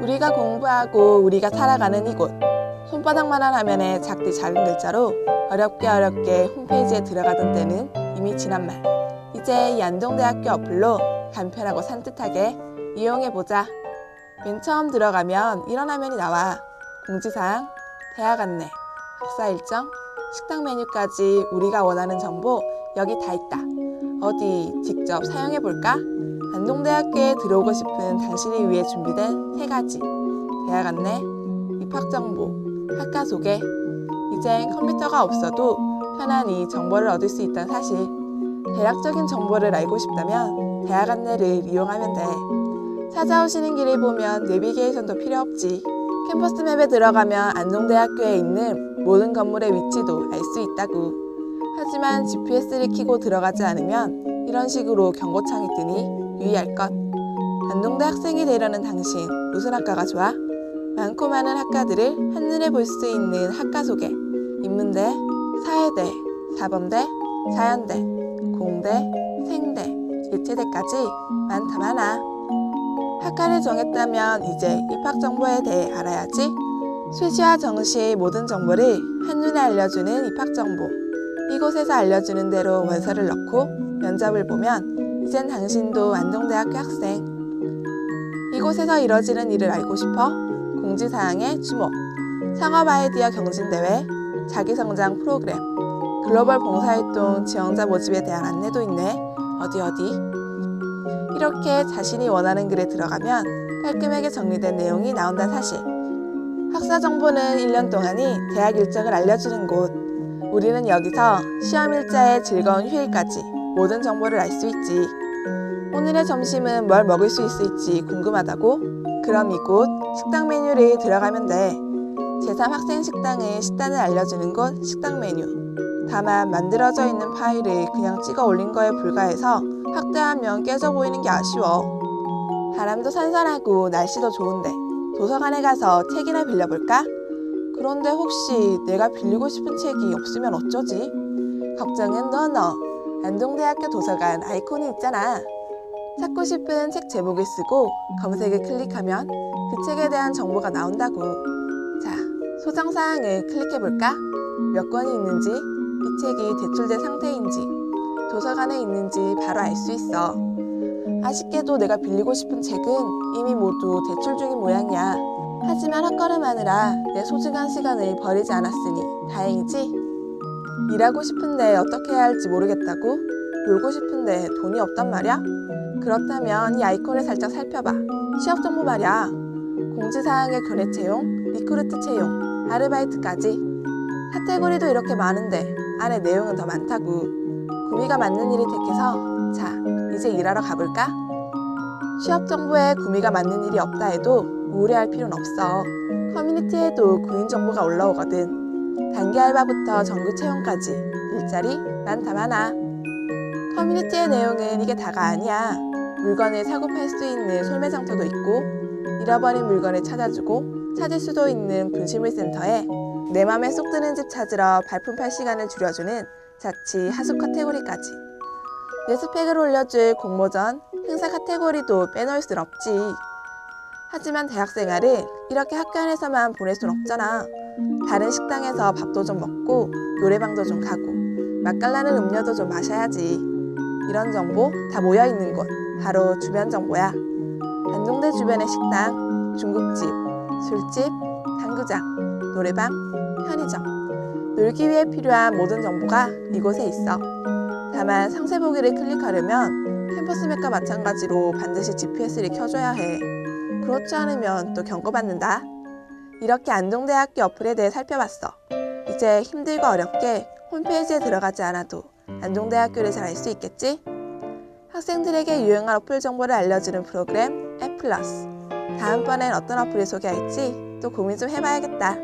우리가 공부하고 우리가 살아가는 이곳. 손바닥만한 화면에 작디 작은 글자로 어렵게 홈페이지에 들어가던 때는 이미 지난 말. 이제 이 안동대학교 어플로 간편하고 산뜻하게 이용해보자. 맨 처음 들어가면 이런 화면이 나와. 공지사항, 대학 안내, 학사 일정, 식당 메뉴까지 우리가 원하는 정보 여기 다 있다. 어디 직접 사용해볼까? 안동대학교에 들어오고 싶은 당신을 위해 준비된 3가지. 대학 안내, 입학정보, 학과 소개. 이젠 컴퓨터가 없어도 편안히 정보를 얻을 수 있다는 사실. 대략적인 정보를 알고 싶다면 대학 안내를 이용하면 돼. 찾아오시는 길을 보면 내비게이션도 필요 없지. 캠퍼스 맵에 들어가면 안동대학교에 있는 모든 건물의 위치도 알 수 있다고. 하지만 GPS를 켜고 들어가지 않으면 이런 식으로 경고창이 뜨니 유의할 것. 안동대 학생이 되려는 당신, 무슨 학과가 좋아? 많고 많은 학과들을 한눈에 볼 수 있는 학과 소개. 인문대, 사회대, 사범대, 자연대, 공대, 생대, 예체대까지 많아. 학과를 정했다면 이제 입학 정보에 대해 알아야지. 수시와 정시의 모든 정보를 한눈에 알려주는 입학 정보. 이곳에서 알려주는 대로 원서를 넣고 면접을 보면 이젠 당신도 안동대학교 학생. 이곳에서 이뤄지는 일을 알고 싶어? 공지사항에 주목. 창업 아이디어 경진대회, 자기성장 프로그램, 글로벌 봉사활동 지원자 모집에 대한 안내도 있네. 어디. 이렇게 자신이 원하는 글에 들어가면 깔끔하게 정리된 내용이 나온다는 사실. 학사 정보는 1년 동안이 대학 일정을 알려주는 곳. 우리는 여기서 시험 일자의 즐거운 휴일까지 모든 정보를 알 수 있지. 오늘의 점심은 뭘 먹을 수 있을지 궁금하다고? 그럼 이곳 식당 메뉴를 들어가면 돼. 제3학생 식당의 식단을 알려주는 곳 식당 메뉴. 다만 만들어져 있는 파일을 그냥 찍어 올린 거에 불과해서 확대하면 깨져 보이는 게 아쉬워. 바람도 선선하고 날씨도 좋은데 도서관에 가서 책이나 빌려볼까? 그런데 혹시 내가 빌리고 싶은 책이 없으면 어쩌지? 걱정은 너. 안동대학교 도서관 아이콘이 있잖아. 찾고 싶은 책 제목을 쓰고 검색을 클릭하면 그 책에 대한 정보가 나온다고. 자, 소정사항을 클릭해볼까? 몇 권이 있는지, 이 책이 대출된 상태인지, 도서관에 있는지 바로 알 수 있어. 아쉽게도 내가 빌리고 싶은 책은 이미 모두 대출 중인 모양이야. 하지만 헛걸음하느라 내 소중한 시간을 버리지 않았으니 다행이지? 일하고 싶은데 어떻게 해야 할지 모르겠다고? 놀고 싶은데 돈이 없단 말이야? 그렇다면 이 아이콘을 살짝 살펴봐. 취업 정보 말이야. 공지사항의 교내 채용, 리크루트 채용, 아르바이트까지. 카테고리도 이렇게 많은데 안에 내용은 더 많다고. 구미가 맞는 일을 택해서 자, 이제 일하러 가볼까? 취업 정보에 구미가 맞는 일이 없다 해도 우울해할 필요는 없어. 커뮤니티에도 구인 정보가 올라오거든. 단기 알바부터 정규 채용까지 일자리 많아. 커뮤니티의 내용은 이게 다가 아니야. 물건을 사고 팔 수 있는 솔매장터도 있고, 잃어버린 물건을 찾아주고 찾을 수도 있는 분실물센터에 내 맘에 쏙 드는 집 찾으러 발품 팔 시간을 줄여주는 자취 하숙 카테고리까지. 내 스펙을 올려줄 공모전, 행사 카테고리도 빼놓을 순 없지. 하지만 대학생활을 이렇게 학교 안에서만 보낼 순 없잖아. 다른 식당에서 밥도 좀 먹고 노래방도 좀 가고 맛깔나는 음료도 좀 마셔야지. 이런 정보 다 모여있는 곳, 바로 주변 정보야. 안동대 주변의 식당, 중국집, 술집, 당구장, 노래방, 편의점. 놀기 위해 필요한 모든 정보가 이곳에 있어. 다만 상세 보기를 클릭하려면 캠퍼스 맵과 마찬가지로 반드시 GPS를 켜줘야 해. 그렇지 않으면 또 경고받는다. 이렇게 안동대학교 어플에 대해 살펴봤어. 이제 힘들고 어렵게 홈페이지에 들어가지 않아도 안동대학교를 잘 알 수 있겠지? 학생들에게 유용한 어플 정보를 알려주는 프로그램 앱플러스. 다음번엔 어떤 어플을 소개할지 또 고민 좀 해봐야겠다.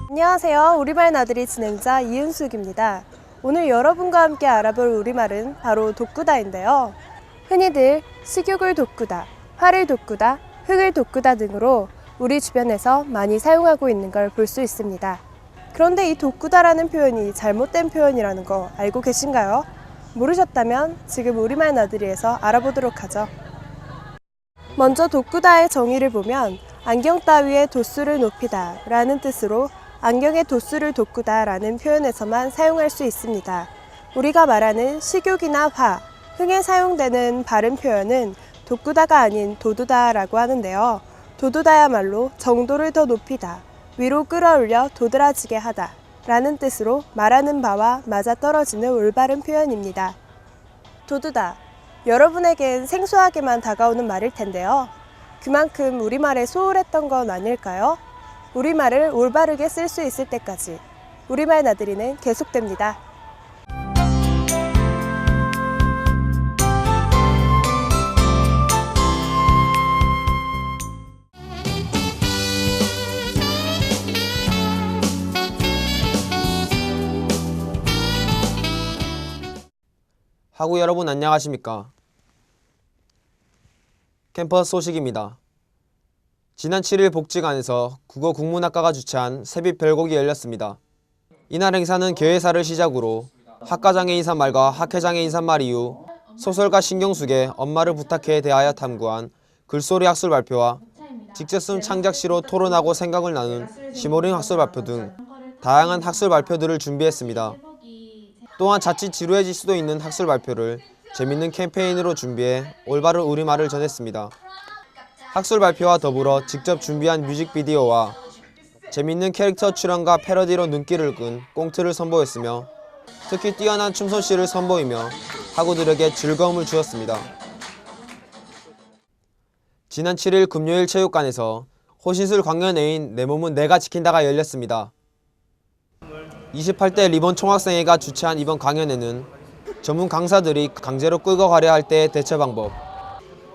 안녕하세요. 우리말 나들이 진행자 이은숙입니다. 오늘 여러분과 함께 알아볼 우리말은 바로 돋구다인데요. 흔히들 식욕을 돋구다, 화를 돋구다, 흙을 돋구다 등으로 우리 주변에서 많이 사용하고 있는 걸 볼 수 있습니다. 그런데 이 돋구다라는 표현이 잘못된 표현이라는 거 알고 계신가요? 모르셨다면 지금 우리말 나들이에서 알아보도록 하죠. 먼저 돋구다의 정의를 보면 안경 따위의 도수를 높이다 라는 뜻으로 안경의 도수를 돋구다 라는 표현에서만 사용할 수 있습니다. 우리가 말하는 식욕이나 화, 흥에 사용되는 발음 표현은 돋구다가 아닌 도두다 라고 하는데요. 도두다야말로 정도를 더 높이다, 위로 끌어올려 도드라지게 하다 라는 뜻으로 말하는 바와 맞아떨어지는 올바른 표현입니다. 도두다, 여러분에겐 생소하게만 다가오는 말일 텐데요. 그만큼 우리말에 소홀했던 건 아닐까요? 우리말을 올바르게 쓸 수 있을 때까지 우리말 나들이는 계속됩니다. 하구 여러분 안녕하십니까? 캠퍼스 소식입니다. 지난 7일 복지관에서 국어 국문학과가 주최한 새빛 별곡이 열렸습니다. 이날 행사는 개회사를 시작으로 학과장의 인사말과 학회장의 인사말 이후 소설가 신경숙의 엄마를 부탁해에 대하여 탐구한 글소리 학술 발표와 직접 쓴 창작시로 토론하고 생각을 나눈 시모링 학술 발표 등 다양한 학술 발표들을 준비했습니다. 또한 자칫 지루해질 수도 있는 학술 발표를 재밌는 캠페인으로 준비해 올바른 우리말을 전했습니다. 학술 발표와 더불어 직접 준비한 뮤직비디오와 재밌는 캐릭터 출연과 패러디로 눈길을 끈 꽁트를 선보였으며 특히 뛰어난 춤솜씨를 선보이며 학우들에게 즐거움을 주었습니다. 지난 7일 금요일 체육관에서 호신술 광연회인 내 몸은 내가 지킨다가 열렸습니다. 28대 리본 총학생회가 주최한 이번 강연회는 전문 강사들이 강제로 끌고 가려 할 때의 대처 방법,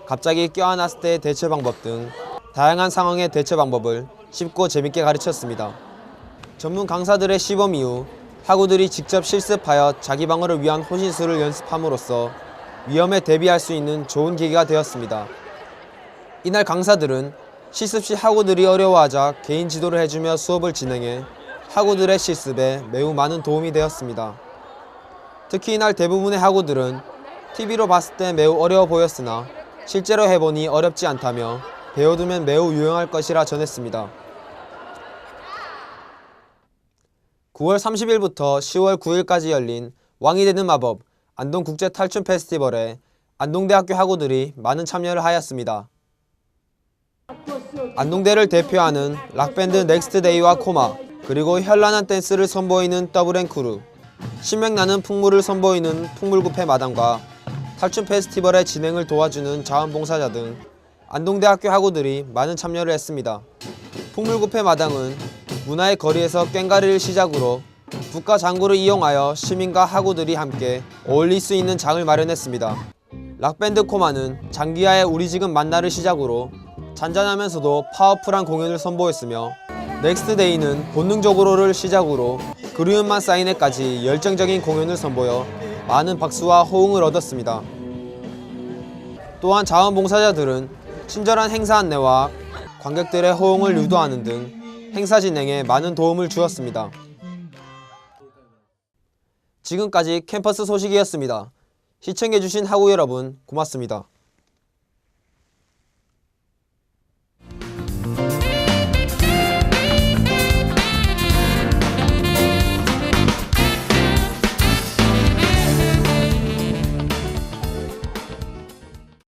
갑자기 껴안았을 때의 대처 방법 등 다양한 상황의 대처 방법을 쉽고 재밌게 가르쳤습니다. 전문 강사들의 시범 이후 학우들이 직접 실습하여 자기 방어를 위한 호신술을 연습함으로써 위험에 대비할 수 있는 좋은 계기가 되었습니다. 이날 강사들은 실습 시 학우들이 어려워하자 개인 지도를 해주며 수업을 진행해 학우들의 실습에 매우 많은 도움이 되었습니다. 특히 이날 대부분의 학우들은 TV로 봤을 때 매우 어려워 보였으나 실제로 해보니 어렵지 않다며 배워두면 매우 유용할 것이라 전했습니다. 9월 30일부터 10월 9일까지 열린 왕이 되는 마법 안동국제 탈춤 페스티벌에 안동대학교 학우들이 많은 참여를 하였습니다. 안동대를 대표하는 락밴드 넥스트데이와 코마, 그리고 현란한 댄스를 선보이는 더블앤크루, 신명나는 풍물을 선보이는 풍물구패 마당과 탈춤 페스티벌의 진행을 도와주는 자원봉사자 등 안동대학교 학우들이 많은 참여를 했습니다. 풍물구패 마당은 문화의 거리에서 꽹과리를 시작으로 북과 장구를 이용하여 시민과 학우들이 함께 어울릴 수 있는 장을 마련했습니다. 락밴드 코마는 장기하의 우리 지금 만나를 시작으로 잔잔하면서도 파워풀한 공연을 선보였으며 넥스트데이는 본능적으로를 시작으로 그리움만 사인회까지 열정적인 공연을 선보여 많은 박수와 호응을 얻었습니다. 또한 자원봉사자들은 친절한 행사 안내와 관객들의 호응을 유도하는 등 행사 진행에 많은 도움을 주었습니다. 지금까지 캠퍼스 소식이었습니다. 시청해주신 학우 여러분 고맙습니다.